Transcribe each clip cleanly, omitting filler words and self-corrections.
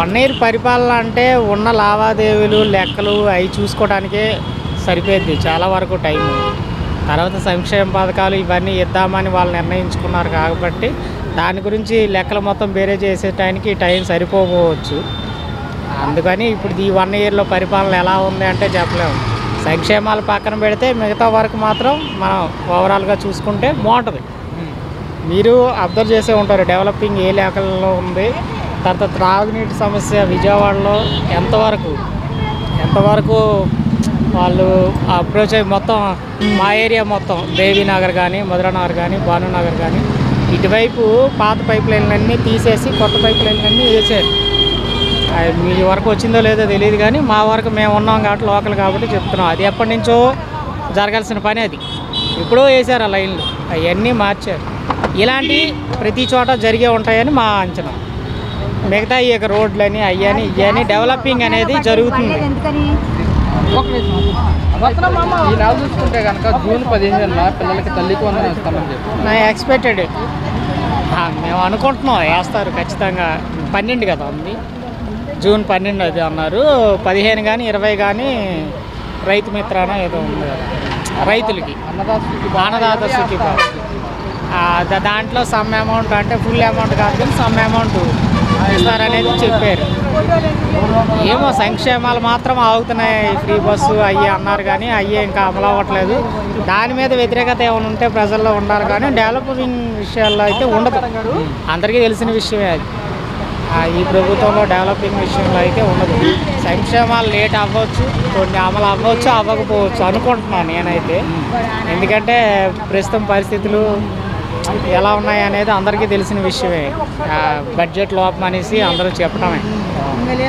1 year పరిపాలన అంటే ఉన్న లావాదేవీలు లెక్కలు అవి చూసుకోవడానికే సరిపోద్ది చాలా వరకు టైము. తర్వాత సంక్షేమ పథకాలు ఇవన్నీ ఇద్దామని వాళ్ళు నిర్ణయించుకున్నారు కాబట్టి దాని గురించి లెక్కలు మొత్తం బేరే చేసే టైం సరిపోవచ్చు. అందుకని ఇప్పుడు ఈ 1 ఇయర్లో పరిపాలన ఎలా ఉంది అంటే చెప్పలేము. సంక్షేమాలు పక్కన పెడితే మిగతా వరకు మాత్రం మనం ఓవరాల్గా చూసుకుంటే బాగుంటుంది. మీరు అబ్జర్వ్ చేసే ఉంటారు డెవలపింగ్ ఏ లెక్కల్లో ఉంది. తర్వాత త్రాగునీటి సమస్య విజయవాడలో ఎంతవరకు వాళ్ళు అప్రోచ్ అయ్యి మొత్తం మా ఏరియా మొత్తం దేవీనగర్ కానీ మధురానగర్ కానీ భానునగర్ కానీ ఇటువైపు పాత పైప్ లైన్లన్నీ తీసేసి కొత్త పైప్ లైన్లన్నీ వేసారు. మీ వరకు వచ్చిందో లేదో తెలియదు కానీ మా వరకు మేము ఉన్నాం కాబట్టి లోకల్ కాబట్టి చెప్తున్నాం. అది ఎప్పటి నుంచో జరగాల్సిన పని. అది ఎప్పుడో వేసారు ఆ లైన్లు, అవన్నీ మార్చారు. ఇలాంటి ప్రతి చోట జరిగే ఉంటాయని మా అంచనా. మిగతా ఈ యొక్క రోడ్లని అయ్యని ఇవన్నీ డెవలపింగ్ అనేది జరుగుతుంది. చూసుకుంటే కనుక జూన్ 15న పిల్లలకి తల్లికి వందనం ఇస్తామని చెప్పి నా ఎక్స్పెక్టెడ్. మేము అనుకుంటున్నాం వేస్తారు ఖచ్చితంగా. 12 కదా ఉంది, జూన్ 12 అది అన్నారు. 15 కానీ 20 కానీ రైతు మిత్రాన ఏదో ఉంది కదా రైతులకి, అన్నదాత సుఖీభావ. దాంట్లో సమ్ అమౌంట్ అంటే ఫుల్ అమౌంట్ కాదు కానీ సమ్ అమౌంట్ ఇస్తారనేది చెప్పారు. ఏమో సంక్షేమాలు మాత్రం ఆగుతున్నాయి, ఫ్రీ బస్సు అయ్యి అన్నారు కానీ అయ్యి ఇంకా అమలు అవ్వట్లేదు. దాని మీద వ్యతిరేకత ఏమైనా ఉంటే ప్రజల్లో ఉండాలి కానీ డెవలపింగ్ విషయాల్లో అయితే ఉండదు. అందరికీ తెలిసిన విషయమే అది. ఈ ప్రభుత్వంలో డెవలపింగ్ విషయంలో అయితే ఉండదు. సంక్షేమాలు లేట్ అవ్వచ్చు, కొన్ని అమలు అవ్వచ్చు అవ్వకపోవచ్చు అనుకుంటున్నాను నేనైతే. ఎందుకంటే ప్రస్తుతం పరిస్థితులు ఎలా ఉన్నాయి అనేది అందరికీ తెలిసిన విషయమే. బడ్జెట్ లోపం అనేసి అందరూ చెప్పడమే.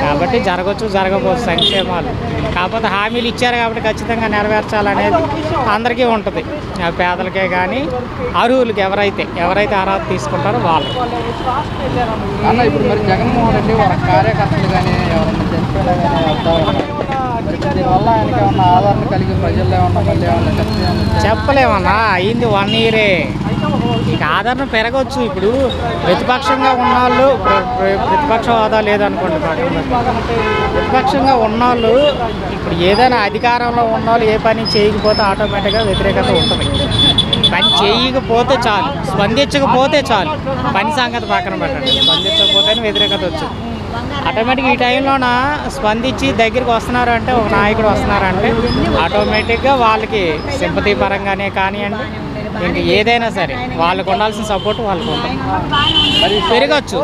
కాబట్టి జరగవచ్చు జరగకపోవచ్చు సంక్షేమాలు. కాకపోతే హామీలు ఇచ్చారు కాబట్టి ఖచ్చితంగా నెరవేర్చాలనేది అందరికీ ఉంటుంది. పేదలకే కానీ అర్హులకి ఎవరైతే అర్హత తీసుకుంటారో వాళ్ళు. అన్న ఇప్పుడు మరి జగన్మోహన్ రెడ్డి వాళ్ళ కార్యకర్తలు కానీ ఎవరైనా దీనివల్ల ఆయనకి ఏమన్నా ఆదరణ కలిగి ప్రజల్లో ఏమన్నా మళ్ళీ ఏమన్నా చెప్పలేమన్నా. అయింది 1 ఇయరే, ఇక ఆదరణ పెరగవచ్చు. ఇప్పుడు ప్రతిపక్షంగా ఉన్నవాళ్ళు ప్రతిపక్ష హోదా లేదనుకోండి, ప్రతిపక్షంగా ఉన్నవాళ్ళు ఇప్పుడు ఏదైనా అధికారంలో ఉన్నవాళ్ళు ఏ పని చేయకపోతే ఆటోమేటిక్గా వ్యతిరేకత ఉంటుంది. పని చేయకపోతే చాలు, స్పందించకపోతే చాలు, పని సంగతి పక్కన పెట్టండి, స్పందించకపోతే వ్యతిరేకత వచ్చింది. ఆటోమేటిక్గా ఈ టైంలోన స్పందించి దగ్గరికి వస్తున్నారు అంటే ఒక నాయకుడు వస్తున్నారంటే ఆటోమేటిక్గా వాళ్ళకి సింపతి పరంగానే కానివ్వండి ఇంక ఏదైనా సరే వాళ్ళకు ఉండాల్సిన సపోర్ట్ వాళ్ళకు ఉంటుంది. మరి పెరగచ్చు,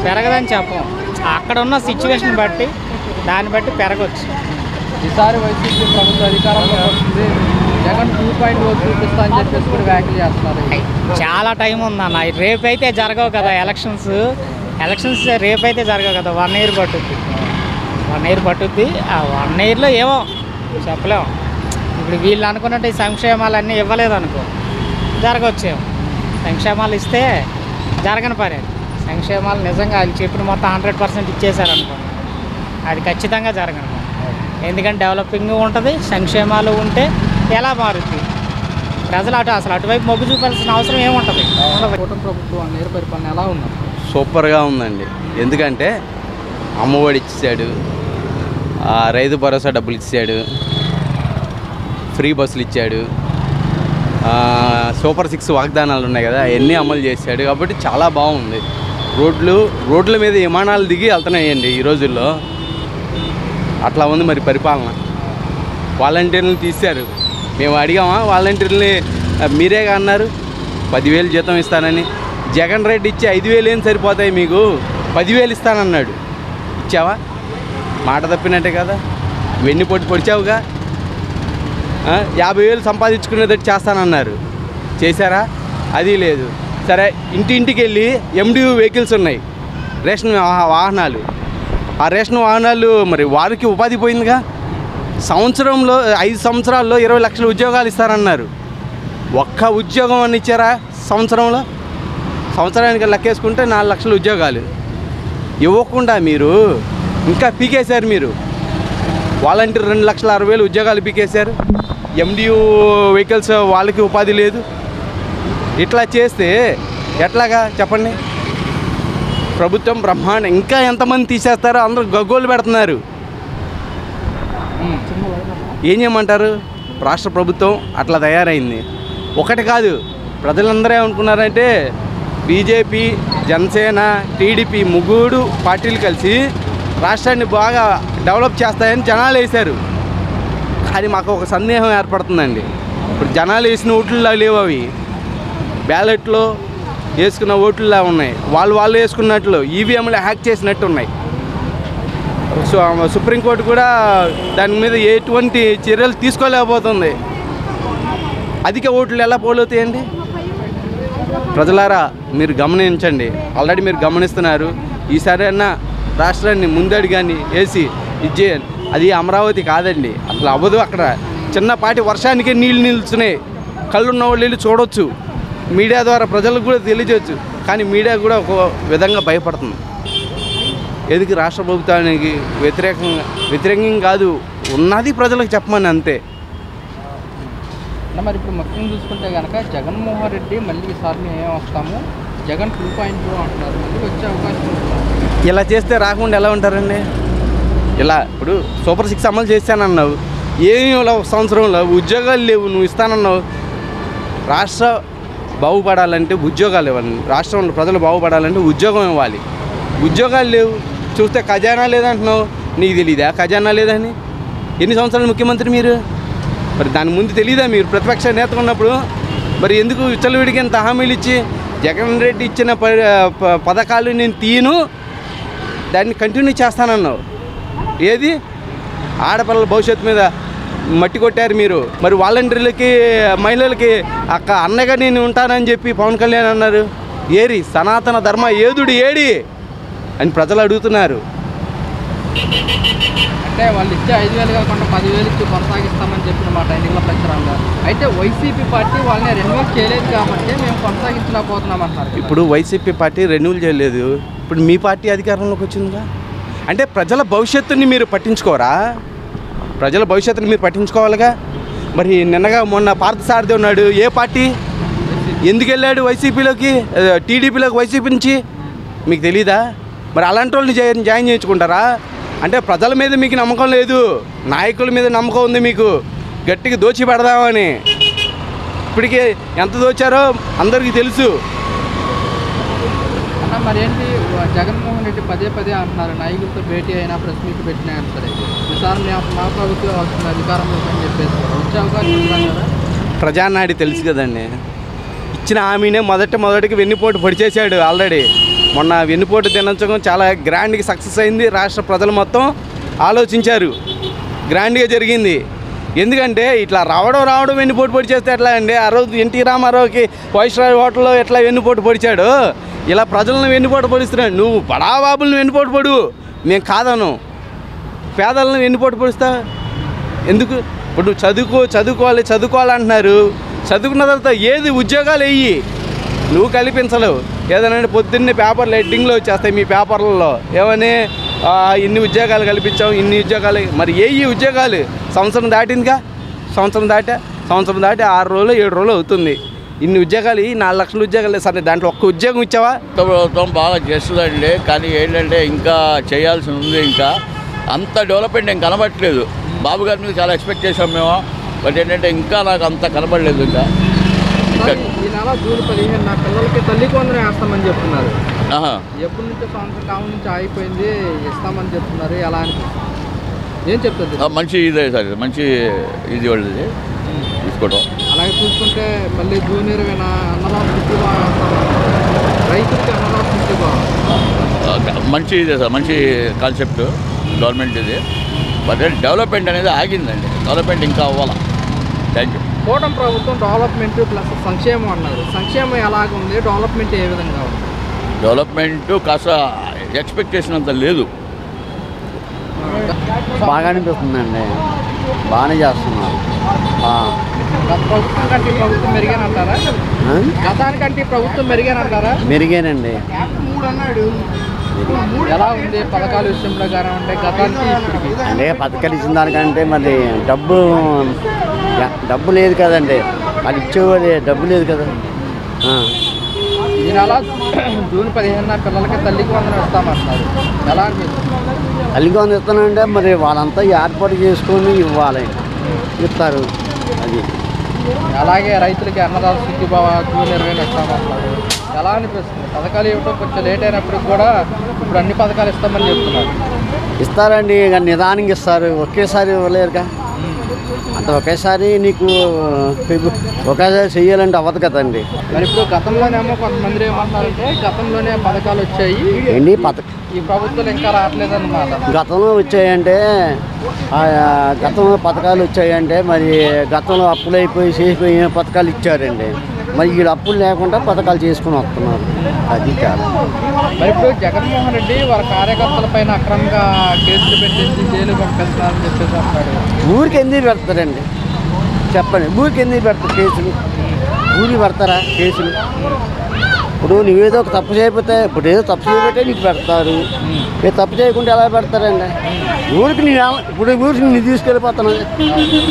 పెరగదని చెప్పం. అక్కడ ఉన్న సిచ్యువేషన్ బట్టి దాన్ని బట్టి పెరగచ్చు. ఈసారి వైసీపీ ప్రభుత్వ అధికారంలో వస్తుంది, జగన్ 2.0 చూపిస్తా అని చెప్పేసి కూడా వ్యాఖ్యలు చేస్తున్నారు. చాలా టైం ఉందన్న. రేపైతే జరగవు కదా ఎలక్షన్స్ రేపైతే జరగవు కదా. 1 ఇయర్ పట్టుద్ది. 1 ఇయర్లో ఏమో చెప్పలేము. ఇప్పుడు వీళ్ళు అనుకున్నట్టు ఈ సంక్షేమాలన్నీ ఇవ్వలేదనుకో జరగవచ్చేమో. సంక్షేమాలు ఇస్తే జరగని పని. సంక్షేమాలు నిజంగా అది చెప్పిన మొత్తం 100% ఇచ్చేశారనుకో అది ఖచ్చితంగా జరగను. ఎందుకంటే డెవలపింగ్ ఉంటుంది, సంక్షేమాలు ఉంటే ఎలా మారుద్ది ప్రజలు అసలు అటువైపు మొగ్గు చూపాల్సిన అవసరం ఏముంటుంది. కూటమి ప్రభుత్వం 1 ఇయర్ పరిపాలన ఎలా ఉంది? సూపర్గా ఉందండి. ఎందుకంటే అమ్మఒడి ఇచ్చాడు, రైతు భరోసా డబ్బులు ఇచ్చాడు, ఫ్రీ బస్సులు ఇచ్చాడు, సూపర్ 6 వాగ్దానాలు ఉన్నాయి కదా అవన్నీ అమలు చేశాడు. కాబట్టి చాలా బాగుంది. రోడ్ల మీద విమానాలు దిగి వెళ్తున్నాయండి ఈ రోజుల్లో. అట్లా ఉంది మరి పరిపాలన. వాలంటీర్లను తీశారు. మేము అడిగామా వాలంటీర్ని? మీరేగా అన్నారు 10,000 జీతం ఇస్తానని. జగన్ రెడ్డి ఇచ్చే 5,000 ఏం సరిపోతాయి మీకు, 10,000 ఇస్తానన్నాడు. ఇచ్చావా? మాట తప్పినట్టే కదా. వెన్నుపోటు పొడిచావుగా. 50,000 సంపాదించుకునేటట్టు చేస్తానన్నారు, చేశారా? అది లేదు. సరే, ఇంటింటికి వెళ్ళి MDU వెహికల్స్ ఉన్నాయి, రేషన్ వాహనాలు. ఆ రేషన్ వాహనాలు మరి వారికి ఉపాధి పోయిందిగా. 5 సంవత్సరాల్లో 20 లక్షల ఉద్యోగాలు ఇస్తారన్నారు. ఒక్క ఉద్యోగం అని ఇచ్చారా సంవత్సరంలో? సంవత్సరానికి లెక్కేసుకుంటే 4 లక్షల ఉద్యోగాలు ఇవ్వకుండా మీరు ఇంకా పీకేశారు. మీరు వాలంటీర్ 2,60,000 ఉద్యోగాలు పీకేశారు. MDU వెహికల్స్ వాళ్ళకి ఉపాధి లేదు. ఇట్లా చేస్తే ఎట్లాగా చెప్పండి? ప్రభుత్వం బ్రహ్మాండం. ఇంకా ఎంతమంది తీసేస్తారో అందరూ గగ్గోలు పెడుతున్నారు. ఏం చేయమంటారు? రాష్ట్ర ప్రభుత్వం అట్లా తయారైంది. ఒకటి కాదు, ప్రజలందరూ ఏమనుకున్నారంటే బీజేపీ, జనసేన, టీడీపీ ముగ్గురు పార్టీలు కలిసి రాష్ట్రాన్ని బాగా డెవలప్ చేస్తాయని జనాలు వేశారు. కానీ మాకు ఒక సందేహం ఏర్పడుతుందండి. ఇప్పుడు జనాలు వేసిన ఓట్లులా లేవు, అవి బ్యాలెట్లో వేసుకున్న ఓట్లులా ఉన్నాయి. వాళ్ళు వేసుకున్నట్లు ఈవీఎంలు హ్యాక్ చేసినట్టు ఉన్నాయి. సో సుప్రీంకోర్టు కూడా దాని మీద ఎటువంటి చర్యలు తీసుకోలేకపోతుంది. అధిక ఓట్లు ఎలా పోలవుతాయండి? ప్రజలారా మీరు గమనించండి. ఆల్రెడీ మీరు గమనిస్తున్నారు. ఈసారి అన్నా రాష్ట్రాన్ని ముందడిగాని వేసి ఇచ్చేయండి. అది అమరావతి కాదండి, అసలు అవ్వదు. అక్కడ చిన్నపాటి వర్షానికే నీళ్ళు నిలుచున్నాయి. కళ్ళున్న వాళ్ళు వెళ్ళి చూడవచ్చు. మీడియా ద్వారా ప్రజలకు కూడా తెలియజేయచ్చు. కానీ మీడియా కూడా ఒక విధంగా భయపడుతుంది. ఎదుగు రాష్ట్ర ప్రభుత్వానికి వ్యతిరేకంగా కాదు, ఉన్నది ప్రజలకు చెప్పమని అంతే. మరి ఇప్పుడు ముఖ్యంగా చూసుకుంటే కనుక జగన్మోహన్ రెడ్డి మళ్ళీ ఈసారి మేము ఏం వస్తాము, జగన్ 2.0 అంటున్నారు, మళ్ళీ వచ్చే అవకాశం ఉంది. ఇలా చేస్తే రాకుండా ఎలా ఉంటారండి? ఇలా ఇప్పుడు సూపర్ 6 అమలు చేస్తానన్నావు, ఏమీ సంవత్సరంలో ఉద్యోగాలు లేవు, నువ్వు ఇస్తానన్నావు. రాష్ట్ర బాగుపడాలంటే ఉద్యోగాలు ఇవ్వాలి. రాష్ట్రంలో ప్రజలు బాగుపడాలంటే ఉద్యోగం ఇవ్వాలి. ఉద్యోగాలు లేవు. చూస్తే ఖజానా లేదంటున్నావు. నీకు తెలీదా ఖజానా లేదని? ఎన్ని సంవత్సరాలు ముఖ్యమంత్రి మీరు? మరి దాని ముందు తెలీదా మీరు ప్రతిపక్ష నేత ఉన్నప్పుడు? మరి ఎందుకు విచ్చలవిడికి ఇంత హామీలు ఇచ్చి జగన్ రెడ్డి ఇచ్చిన పథకాలు నేను తీయను, దాన్ని కంటిన్యూ చేస్తానన్నావు. ఏది? ఆడపిల్లల భవిష్యత్తు మీద మట్టి కొట్టారు మీరు. మరి వాలంటీర్లకి, మహిళలకి అన్నగా నేను ఉంటానని చెప్పి పవన్ కళ్యాణ్ అన్నారు. ఏరి సనాతన ధర్మ ఏదుడు ఏడి అని ప్రజలు అడుగుతున్నారు. అంటే వాళ్ళు ఇచ్చే 5,000 కాకుండా 10,000 ఇచ్చి కొనసాగిస్తామని చెప్పిన మాట ఎన్నికల ప్రచారంగా. అయితే వైసీపీ పార్టీ వాళ్ళని రెన్యూల్ చేయలేదు కాబట్టి మేము కొనసాగించలేకపోతున్నాం అంటున్నారు. ఇప్పుడు వైసీపీ పార్టీ రెన్యూల్ చేయలేదు, ఇప్పుడు మీ పార్టీ అధికారంలోకి వచ్చిందిగా. అంటే ప్రజల భవిష్యత్తుని మీరు పట్టించుకోరా? ప్రజల భవిష్యత్తుని మీరు పట్టించుకోవాలిగా. మరి నిన్నగా మొన్న పార్థసారథి ఉన్నాడు, ఏ పార్టీ? ఎందుకు వెళ్ళాడు వైసీపీలోకి, టీడీపీలోకి వైసీపీ నుంచి? మీకు తెలీదా? మరి అలాంటి వాళ్ళని జాయిన్ చేయించుకుంటారా? అంటే ప్రజల మీద మీకు నమ్మకం లేదు, నాయకుల మీద నమ్మకం ఉంది మీకు, గట్టిగా దోచి పెడదామని. ఇప్పటికే ఎంత దోచారో అందరికీ తెలుసు. అన్న మరేంటి జగన్మోహన్ రెడ్డి పదే అంటున్నారు, నాయకులతో భేటీ అయినా ప్రెస్ మీట్ పెట్టినా సరే ఈసారి మా ప్రభుత్వం వస్తుంది అధికారంలోకి అని చెప్పేసి వచ్చే అవకాశం ఉందా? ప్రజానాడి తెలుసు కదండి. ఇచ్చిన హామీనే మొదటికి వెన్నుపోటు పొడిచేశాడు ఆల్రెడీ. మొన్న వెన్నుపోటు దినోత్సవం చాలా గ్రాండ్గా సక్సెస్ అయింది. రాష్ట్ర ప్రజలు మొత్తం ఆలోచించారు, గ్రాండ్గా జరిగింది. ఎందుకంటే ఇట్లా రావడం వెన్నుపోటు పొడి చేస్తే ఎట్లా అండి? ఆ రోజు ఎన్టీ రామారావుకి వైస్రాయ్ హోటల్లో ఎట్లా వెన్నుపోటు పొడిచాడు, ఇలా ప్రజలను వెన్నుపోటు పొడిస్తున్నాడు. నువ్వు బడాబాబులను వెన్నుపోటు పొడు, మేము కాదను. పేదలను వెన్నుపోటు పొడుస్తా ఎందుకు? ఇప్పుడు నువ్వు చదువుకోవాలంటున్నారు. చదువుకున్న తర్వాత ఏది ఉద్యోగాలు వెయ్యి, నువ్వు కల్పించలేవు. ఏదైనా పొద్దున్నే పేపర్లు హెడ్డింగ్లో వచ్చేస్తాయి మీ పేపర్లలో, ఏమని ఇన్ని ఉద్యోగాలు కల్పించాం, ఇన్ని ఉద్యోగాలు. మరి ఏ ఉద్యోగాలు? సంవత్సరం దాటిందిగా. సంవత్సరం దాటి 6 రోజులు 7 రోజులు అవుతుంది. ఇన్ని ఉద్యోగాలు, 4 లక్షల ఉద్యోగాలు. సరే దాంట్లో ఒక్క ఉద్యోగం ఇచ్చావా? ప్రభుత్వం బాగా చేస్తుందండి, కానీ ఏంటంటే ఇంకా చేయాల్సి ఉంది. ఇంకా అంత డెవలప్మెంట్ ఏం కనబడట్లేదు. బాబు గారి మీద చాలా ఎక్స్పెక్ట్ చేసాం మేము, బట్ ఏంటంటే ఇంకా నాకు అంత కనబడలేదు. ఇంకా ఈ నెల జూన్ 15 నా పిల్లలకి తల్లి కొందరు వేస్తామని చెప్తున్నారు. ఎప్పటి నుంచో సంవత్సరం కాలం నుంచి ఆగిపోయింది, ఇస్తామని చెప్తున్నారు. ఎలా అని ఏం చెప్తుంది? మంచి ఇదే సార్, మంచి ఇది వాళ్ళది తీసుకోవడం. అలాగే చూసుకుంటే మళ్ళీ జూన్ 20 అన్నదాత రైతులకి అన్నదాత మంచి ఇదే సార్, మంచి కాన్సెప్ట్ గవర్నమెంట్ ఇది. బట్ డెవలప్మెంట్ అనేది ఆగిందండి, డెవలప్మెంట్ ఇంకా అవ్వాలా. Thank you. కూటమి ప్రభుత్వం డెవలప్మెంట్ ప్లస్ సంక్షేమం అన్నారు. సంక్షేమం ఎలాగ ఉంది, డెవలప్మెంట్ ఏ విధంగా ఉంది? డెవలప్మెంట్ కాస్త ఎక్స్పెక్టేషన్ అంత లేదు. బాగా అనిపిస్తుందండి, బాగానే చేస్తున్నారు. గత ప్రభుత్వం కంటే ప్రభుత్వం మెరుగేనంటారా? గతానికంటే ప్రభుత్వం మెరుగేనంటారా? మెరుగేనండి. ఎలా ఉంది పథకాల విషయంలో కానీ అంటే గతానికి ఇప్పటికి? అంటే పథకాలు ఇచ్చిన దానికంటే మరి డబ్బు లేదు కదండి, అది ఇచ్చేవాడి డబ్బు లేదు కదా. ఈ నెల జూన్ 15న పిల్లలకి తల్లికి వందనం ఇస్తామంటున్నారు. ఎలా అనిపిస్తుంది? తల్లికి వందనం ఇస్తానంటే మరి వాళ్ళంతా ఏర్పాటు చేసుకొని ఇవ్వాలి, ఇస్తారు. అది అలాగే రైతులకి అన్నదాత సుఖీభావ జూన్ 20న ఇస్తామంటున్నారు. ఎలా అనిపిస్తుంది? పథకాలు ఇవ్వటం కొంచెం లేట్ అయినప్పటికి కూడా ఇప్పుడు అన్ని పథకాలు ఇస్తామని చెప్తున్నారు. ఇస్తారండి, ఇక నిదానంగా ఇస్తారు, ఒకేసారి ఇవ్వలేరుగా. అంత ఒకేసారి నీకు ఒకేసారి చెయ్యాలంటే అవ్వదు కదండి. మరి ఇప్పుడు గతంలోనేమో కొంతమంది ఏమంటారంటే గతంలోనే పథకాలు వచ్చాయి, ఏంటి ఈ ప్రభుత్వాలు ఇంకా రావట్లేదన్నమాట. గతంలో వచ్చాయంటే గతంలో పథకాలు వచ్చాయంటే మరి గతంలో అప్పులు అయిపోయి చేసిపోయిన పథకాలు ఇచ్చారండి. మరి వీళ్ళు అప్పులు లేకుండా పథకాలు చేసుకుని వస్తున్నారు. అది చాలా. మరి ఇప్పుడు జగన్మోహన్ రెడ్డి వాళ్ళ కార్యకర్తల పైన అక్రమంగా కేసులు పెట్టేసి జైలు పంపిస్తున్నారని చెప్పేసి అంటాడు. ఊరికి ఎందుకు పెడతారండి చెప్పండి? ఊరికి ఎందుకు పెడతారు కేసులు? ఊరికి పెడతారా కేసులు? ఇప్పుడు నువ్వేదో ఒక తప్పు చేయకపోతే ఇప్పుడు ఏదో తప్పు చేయబట్టే నీకు పెడతారు. ఏ తప్పు చేయకుండా ఎలా పెడతారండి? ఊరికి ఇప్పుడు ఊరికి నేను తీసుకెళ్ళిపోతాను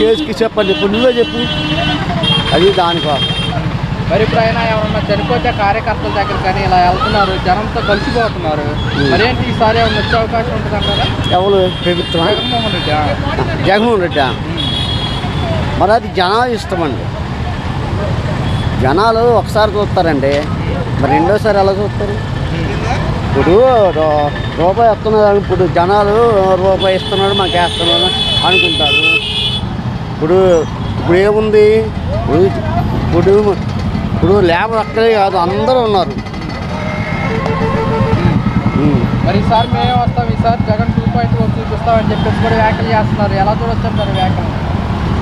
కేసుకి చెప్పండి. ఇప్పుడు నువ్వే చెప్పు. అది దానికోసం. మరి ఇప్పుడు ఆయన ఎవరన్నా చనిపోతే కార్యకర్తల దగ్గర కానీ ఇలా వెళ్తున్నారు, జనంతో కలిసిపోతున్నారు. మరేంటి ఈసారి ఏమన్నా వచ్చే అవకాశం ఉంటుంది అంటారా? ఎవరు ప్రభుత్వం? జగన్మోహన్ రెడ్డి. జగన్మోహన్ రెడ్డి. మరి అది జనాలు ఇష్టమండి. జనాలు ఒకసారి చూస్తారండి, మరి రెండోసారి ఎలా చూస్తారు? ఇప్పుడు రూపాయి ఇస్తున్నాడు, ఇప్పుడు జనాలు రూపాయి ఇస్తున్నాడు మాకు వేస్తున్నాడు అనుకుంటారు. ఇప్పుడు ఇప్పుడు ఏముంది? ఇప్పుడు ఇప్పుడు లేబర్ అక్కడే కాదు, అందరూ ఉన్నారు. మరి ఈసారి మేము వస్తాం, ఈసారి జగన్ 2.0 చూపిస్తామని చెప్పేసి కూడా వ్యాఖ్యలు చేస్తున్నారు. ఎలా చూడొచ్చు అంటారు వ్యాఖ్యలు?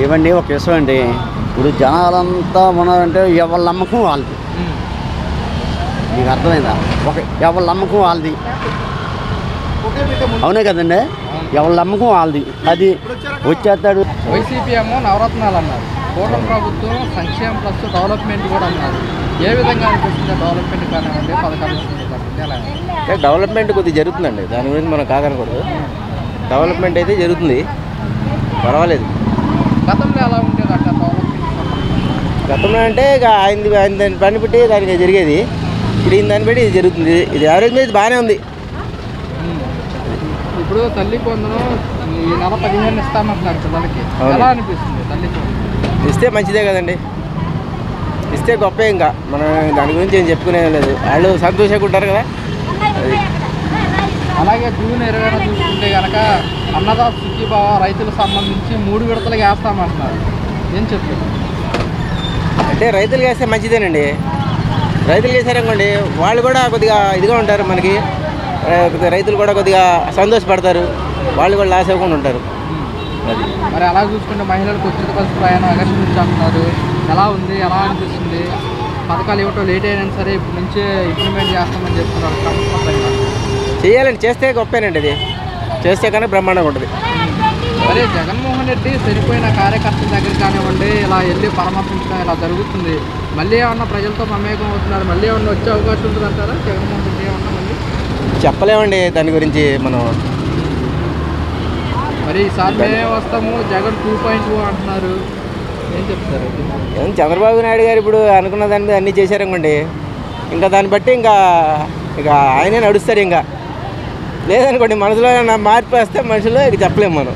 ఇవ్వండి ఒక విషయం అండి. ఇప్పుడు జనాలంతా ఉన్నారంటే ఎవరి నమ్మకం వాళ్ళది. మీకు అర్థమైందా? ఎవరి నమ్మకం వాళ్ళది. అవునే కదండి, ఎవరి నమ్మకం వాళ్ళది. అది వచ్చేస్తాడు. వైసీపీ ఏమో నవరత్నాలు అన్నారు, కూటమి ప్రభుత్వం సంక్షేమ ప్లస్ డెవలప్మెంట్ కూడా అన్నారు. ఏ విధంగా అనిపిస్తుంది డెవలప్మెంట్ కానివ్వండి, పథకాలు అంటే డెవలప్మెంట్ కొద్దిగా జరుగుతుందండి, దాని గురించి మనం కాదనకూడదు. డెవలప్మెంట్ అయితే జరుగుతుంది, పర్వాలేదు. గతంలో ఎలా ఉండేది అట్లా డెవలప్మెంట్? గతంలో అంటే ఇక ఆయన దాన్ని పని పెట్టి దానికి జరిగేది, ఇప్పుడు ఈయన దాన్ని బట్టి ఇది జరుగుతుంది. ఇది యావరేజ్ మీద బాగానే ఉంది. ఇప్పుడు తల్లి కొందరం ఈ నెల 15 ఇస్తామంటున్నారు పిల్లలకి. ఎలా అనిపిస్తుంది తల్లి కొందరు? ఇస్తే మంచిదే కదండి, ఇస్తే గొప్పే. ఇంకా మనం దాని గురించి ఏం చెప్పుకునే లేదు, వాళ్ళు సంతోషంగా ఉంటారు కదా. అది అలాగే జూన్ 20న చూసుకుంటే కనుక అన్నదాత సుఖీభావ రైతులకు సంబంధించి 3 విడతలుగా వేస్తామంటున్నారు. ఏం చెప్తారు? అంటే రైతులు వేస్తే మంచిదేనండి. రైతులు వేసారనుకోండి వాళ్ళు కూడా కొద్దిగా ఇదిగా ఉంటారు, మనకి రైతులు కూడా కొద్దిగా సంతోషపడతారు, వాళ్ళు కూడా లాస్ అవ్వకుండా ఉంటారు. అది మరి అలా చూసుకుంటే మహిళలకు ఉచిత బస్సు ప్రయాణం ఆగస్టు నుంచి అంటున్నారు. ఎలా ఉంది? ఎలా అనిపిస్తుంది? పథకాలు ఇవ్వటం లేట్ అయినా సరే ఇప్పుడు నుంచే ఇంప్లిమెంట్ చేస్తామని చెప్తున్నారు. చేయాలండి, చేస్తే గొప్పేనండి. అది చేస్తే కానీ బ్రహ్మాండంగా ఉంటుంది. మరి జగన్మోహన్ రెడ్డి చనిపోయిన కార్యకర్తల దగ్గర కానివ్వండి ఇలా వెళ్ళి పరామర్శించడం ఇలా జరుగుతుంది. మళ్ళీ ఏమన్నా ప్రజలతో మమేకం అవుతున్నారు, మళ్ళీ ఏమన్నా వచ్చే అవకాశం ఉంటుంది అంటారా? జగన్మోహన్ రెడ్డి ఏమన్నా మళ్ళీ చెప్పలేమండి దాని గురించి మనం. మరి ఈసారి మేమే వస్తాము, జగన్ 2.0 అంటున్నారు. ఏం చెప్తారు? చంద్రబాబు నాయుడు గారు ఇప్పుడు అనుకున్న దాని మీద అన్నీ చేశారనుకోండి, ఇంకా దాన్ని బట్టి ఇక ఆయనే నడుస్తారు. ఇంకా లేదనుకోండి మనసులో మార్పు వస్తే మనుషులు ఇక చెప్పలేము మనం.